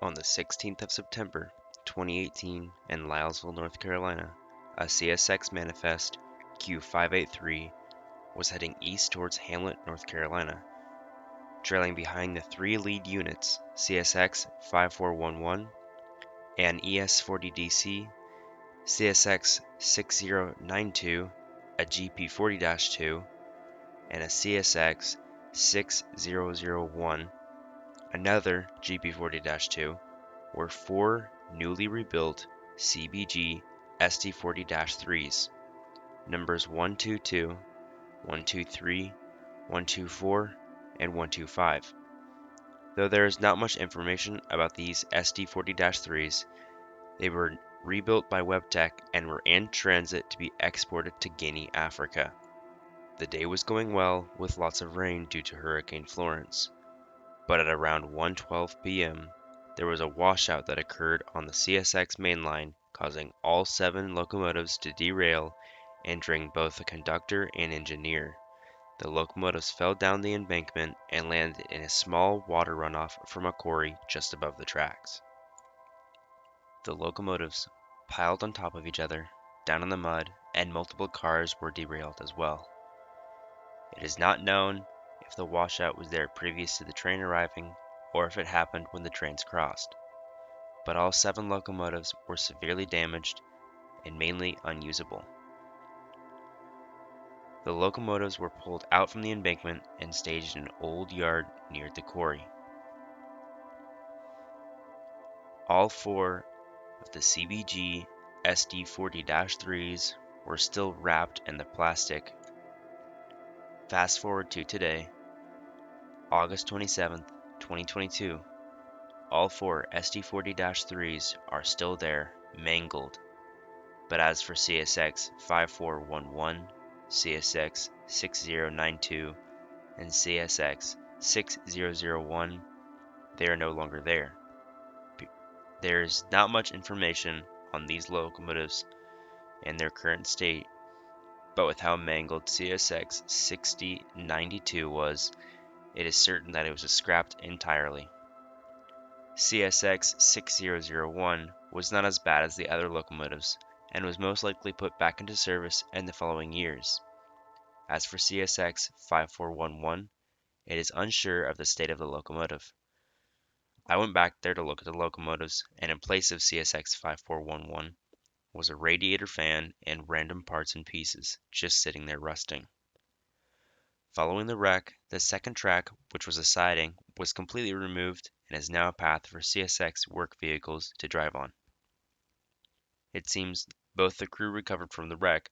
On the 16th of September, 2018, in Lylesville, North Carolina, a CSX manifest Q583 was heading east towards Hamlet, North Carolina. Trailing behind the three lead units, CSX 5411, an ES40DC, CSX 6092, a GP40-2, and a CSX 6001, another GP40-2, were four newly rebuilt CBG SD40-3s, numbers 122, 123, 124, and 125. Though there is not much information about these SD40-3s, they were rebuilt by Webtec and were in transit to be exported to Guinea, Africa. The day was going well with lots of rain due to Hurricane Florence, but at around 1:12 p.m., there was a washout that occurred on the CSX main line, causing all 7 locomotives to derail, injuring both the conductor and engineer. The locomotives fell down the embankment and landed in a small water runoff from a quarry just above the tracks. The locomotives piled on top of each other, down in the mud, and multiple cars were derailed as well. It is not known if the washout was there previous to the train arriving or if it happened when the trains crossed, but all 7 locomotives were severely damaged and mainly unusable. The locomotives were pulled out from the embankment and staged in an old yard near the quarry. All 4 of the CBG SD40-3s were still wrapped in the plastic. Fast forward to today, August 27th, 2022. All 4 SD40-3s are still there, mangled. But as for CSX 5411, CSX 6092, and CSX 6001, they are no longer there. There is not much information on these locomotives and their current state, but with how mangled CSX 6092 was, it is certain that it was scrapped entirely. CSX 6001 was not as bad as the other locomotives, and was most likely put back into service in the following years. As for CSX 5411, it is unsure of the state of the locomotive. I went back there to look at the locomotives, and in place of CSX 5411 was a radiator fan and random parts and pieces, just sitting there rusting. Following the wreck, the second track, which was a siding, was completely removed and is now a path for CSX work vehicles to drive on. It seems both the crew recovered from the wreck,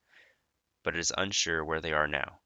but it is unsure where they are now.